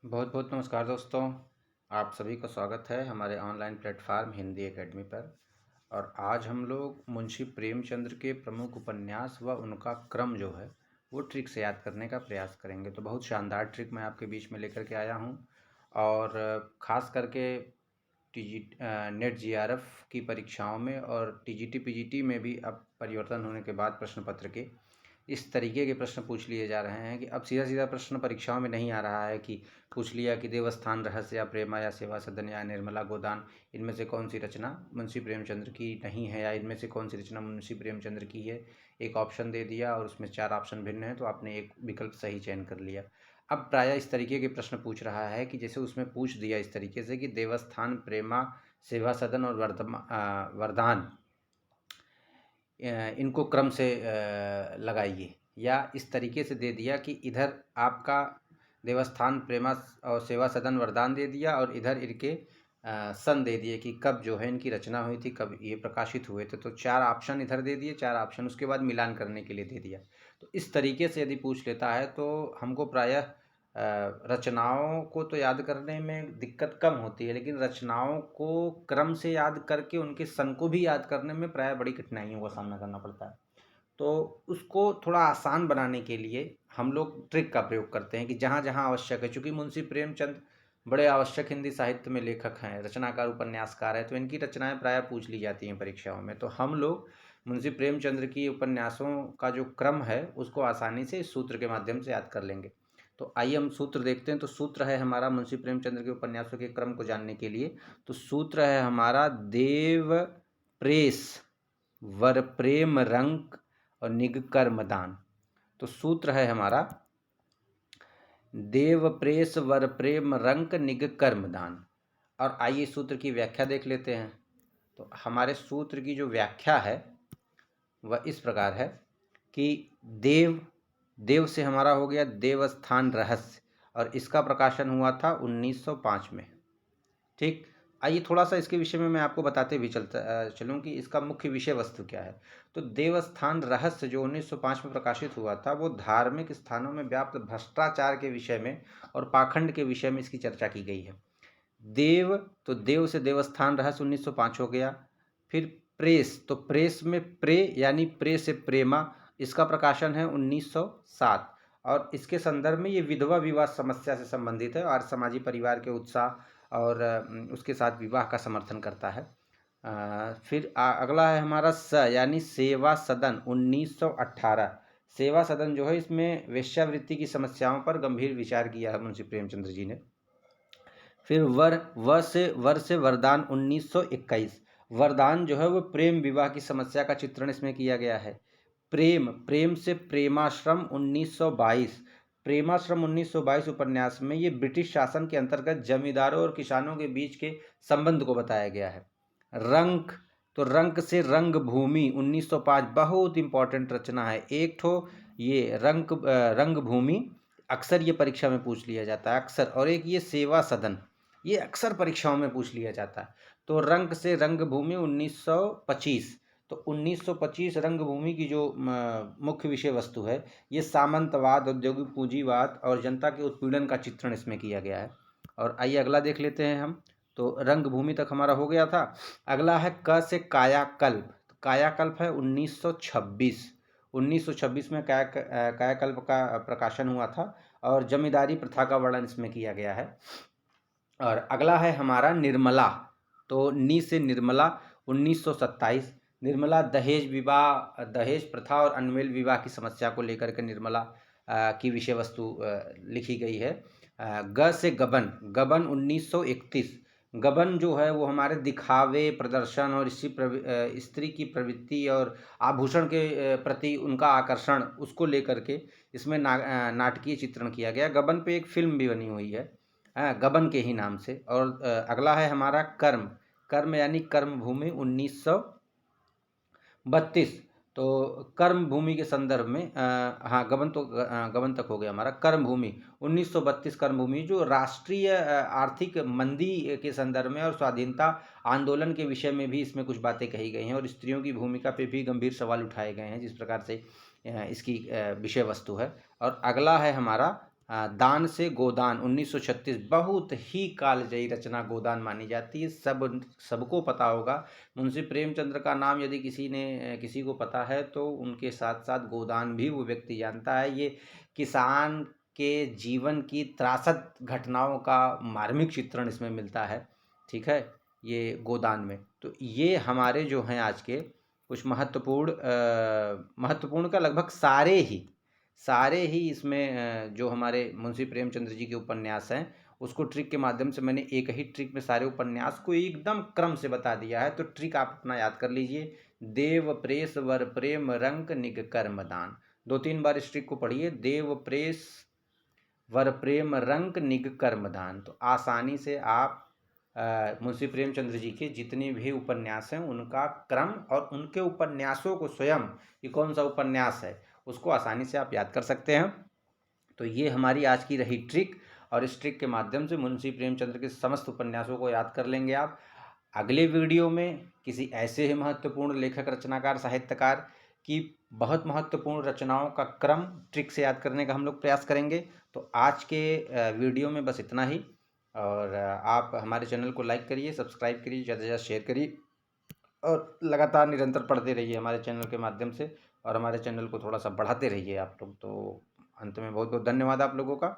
बहुत बहुत नमस्कार दोस्तों। आप सभी का स्वागत है हमारे ऑनलाइन प्लेटफार्म हिंदी एकेडमी पर। और आज हम लोग मुंशी प्रेमचंद्र के प्रमुख उपन्यास व उनका क्रम जो है वो ट्रिक से याद करने का प्रयास करेंगे। तो बहुत शानदार ट्रिक मैं आपके बीच में लेकर के आया हूँ। और ख़ास करके नेट जीआरएफ की परीक्षाओं में और टीजीटी पीजीटी में भी अब परिवर्तन होने के बाद प्रश्न पत्र के इस तरीके के प्रश्न पूछ लिए जा रहे हैं कि अब सीधा सीधा प्रश्न परीक्षाओं में नहीं आ रहा है कि पूछ लिया कि देवस्थान रहस्य या प्रेमा या सेवा सदन या निर्मला गोदान इनमें से कौन सी रचना मुंशी प्रेमचंद्र की नहीं है, या इनमें से कौन सी रचना मुंशी प्रेमचंद्र की है। एक ऑप्शन दे दिया और उसमें 4 ऑप्शन भिन्न हैं, तो आपने एक विकल्प सही चयन कर लिया। अब प्रायः इस तरीके के प्रश्न पूछ रहा है कि जैसे उसमें पूछ दिया इस तरीके से कि देवस्थान, प्रेमा, सेवा सदन और वरदान इनको क्रम से लगाइए। या इस तरीके से दे दिया कि इधर आपका देवस्थान, प्रेमा और सेवा सदन, वरदान दे दिया और इधर इनके सन दे दिए कि कब जो है इनकी रचना हुई थी, कब ये प्रकाशित हुए थे। तो 4 ऑप्शन इधर दे दिए, 4 ऑप्शन उसके बाद मिलान करने के लिए दे दिया। तो इस तरीके से यदि पूछ लेता है तो हमको प्रायः रचनाओं को तो याद करने में दिक्कत कम होती है, लेकिन रचनाओं को क्रम से याद करके उनके सन को भी याद करने में प्रायः बड़ी कठिनाइयों का सामना करना पड़ता है। तो उसको थोड़ा आसान बनाने के लिए हम लोग ट्रिक का प्रयोग करते हैं कि जहाँ जहाँ आवश्यक है, चूँकि मुंशी प्रेमचंद बड़े आवश्यक हिंदी साहित्य में लेखक हैं, रचनाकार, उपन्यासकार हैं, तो इनकी रचनाएं प्रायः पूछ ली जाती हैं परीक्षाओं में। तो हम लोग मुंशी प्रेमचंद्र की उपन्यासों का जो क्रम है उसको आसानी से इस सूत्र के माध्यम से याद कर लेंगे। तो आइए हम सूत्र देखते हैं। तो सूत्र है हमारा मुंशी प्रेमचंद्र के उपन्यासों के क्रम को जानने के लिए, तो सूत्र है हमारा देव प्रेस वर प्रेम रंक और निग कर्मदान। तो सूत्र है हमारा देव प्रेस वर प्रेम रंक निग कर्मदान। और आइए सूत्र की व्याख्या देख लेते हैं। तो हमारे सूत्र की जो व्याख्या है वह इस प्रकार है कि देव, देव से हमारा हो गया देवस्थान रहस्य, और इसका प्रकाशन हुआ था 1905 में। ठीक, आइए थोड़ा सा इसके विषय में मैं आपको बताते भी चलूँ कि इसका मुख्य विषय वस्तु क्या है। तो देवस्थान रहस्य जो 1905 में प्रकाशित हुआ था वो धार्मिक स्थानों में व्याप्त भ्रष्टाचार के विषय में और पाखंड के विषय में इसकी चर्चा की गई है। देव, तो देव से देवस्थान रहस्य 1905 हो गया। फिर प्रेस, तो प्रेस में प्रे यानी प्रे से प्रेमा, इसका प्रकाशन है 1907। और इसके संदर्भ में ये विधवा विवाह समस्या से संबंधित है और समाजी परिवार के उत्साह और उसके साथ विवाह का समर्थन करता है। फिर अगला है हमारा स यानी सेवा सदन 1918। सेवा सदन जो है इसमें वेश्यावृत्ति की समस्याओं पर गंभीर विचार किया है मुंशी प्रेमचंद्र जी ने। फिर वर से वरदान 1921। वरदान जो है वो प्रेम विवाह की समस्या का चित्रण इसमें किया गया है। प्रेम, प्रेम से प्रेमाश्रम 1922। प्रेमाश्रम 1922 उपन्यास में ये ब्रिटिश शासन के अंतर्गत जमींदारों और किसानों के बीच के संबंध को बताया गया है। रंक, तो रंक से रंग भूमि 1905, बहुत इंपॉर्टेंट रचना है। एक ठो ये रंग भूमि अक्सर ये परीक्षा में पूछ लिया जाता है अक्सर, और एक ये सेवा सदन, ये अक्सर परीक्षाओं में पूछ लिया जाता है। तो रंग से रंगभूमि 1925। तो 1925 रंगभूमि की जो मुख्य विषय वस्तु है ये सामंतवाद, औद्योगिक पूंजीवाद और जनता के उत्पीड़न का चित्रण इसमें किया गया है। और आइए अगला देख लेते हैं हम। तो रंगभूमि तक हमारा हो गया था। अगला है क से कायाकल्प। तो कायाकल्प है 1926। 1926 में कायाकल्प का प्रकाशन हुआ था और जमींदारी प्रथा का वर्णन इसमें किया गया है। और अगला है हमारा निर्मला। तो नी से निर्मला 1927। निर्मला दहेज विवाह, दहेज प्रथा और अनमेल विवाह की समस्या को लेकर के निर्मला की विषय वस्तु लिखी गई है। ग से गबन, गबन 1931। गबन जो है वो हमारे दिखावे, प्रदर्शन और स्त्री की प्रवृत्ति और आभूषण के प्रति उनका आकर्षण, उसको लेकर के इसमें नाटकीय चित्रण किया गया। गबन पे एक फिल्म भी बनी हुई है गबन के ही नाम से। और अगला है हमारा कर्म। कर्म यानी कर्म भूमि 1932। तो कर्म भूमि के संदर्भ में हाँ, गबन तक हो गया हमारा। कर्म भूमि 1932, कर्म भूमि जो राष्ट्रीय आर्थिक मंदी के संदर्भ में और स्वाधीनता आंदोलन के विषय में भी इसमें कुछ बातें कही गई हैं और स्त्रियों की भूमिका पे भी गंभीर सवाल उठाए गए हैं, जिस प्रकार से इसकी विषय वस्तु है। और अगला है हमारा दान से गोदान 1936 बहुत ही कालजयी रचना गोदान मानी जाती है। सबको पता होगा। मुंशी प्रेमचंद्र का नाम यदि किसी को पता है तो उनके साथ साथ गोदान भी वो व्यक्ति जानता है। ये किसान के जीवन की त्रासद घटनाओं का मार्मिक चित्रण इसमें मिलता है। ठीक है, ये गोदान में। तो ये हमारे जो हैं आज के कुछ महत्वपूर्ण का लगभग सारे ही इसमें जो हमारे मुंशी प्रेमचंद्र जी के उपन्यास हैं उसको ट्रिक के माध्यम से मैंने एक ही ट्रिक में सारे उपन्यास को एकदम क्रम से बता दिया है। तो ट्रिक आप अपना याद कर लीजिए। देव प्रेस वर प्रेम रंक निग कर्म दान। 2-3 बार इस ट्रिक को पढ़िए। देव प्रेस वर प्रेम रंक निग कर्म दान। तो आसानी से आप मुंशी प्रेमचंद्र जी के जितने भी उपन्यास हैं उनका क्रम और उनके उपन्यासों को स्वयं ये कौन सा उपन्यास है उसको आसानी से आप याद कर सकते हैं। तो ये हमारी आज की रही ट्रिक, और इस ट्रिक के माध्यम से मुंशी प्रेमचंद्र के समस्त उपन्यासों को याद कर लेंगे आप। अगले वीडियो में किसी ऐसे ही महत्वपूर्ण लेखक, रचनाकार, साहित्यकार की बहुत महत्वपूर्ण रचनाओं का क्रम ट्रिक से याद करने का हम लोग प्रयास करेंगे। तो आज के वीडियो में बस इतना ही। और आप हमारे चैनल को लाइक करिए, सब्सक्राइब करिए, ज़्यादा से ज़्यादा शेयर करिए और लगातार निरंतर पढ़ते रहिए हमारे चैनल के माध्यम से, और हमारे चैनल को थोड़ा सा बढ़ाते रहिए आप लोग। तो अंत में बहुत बहुत धन्यवाद आप लोगों का।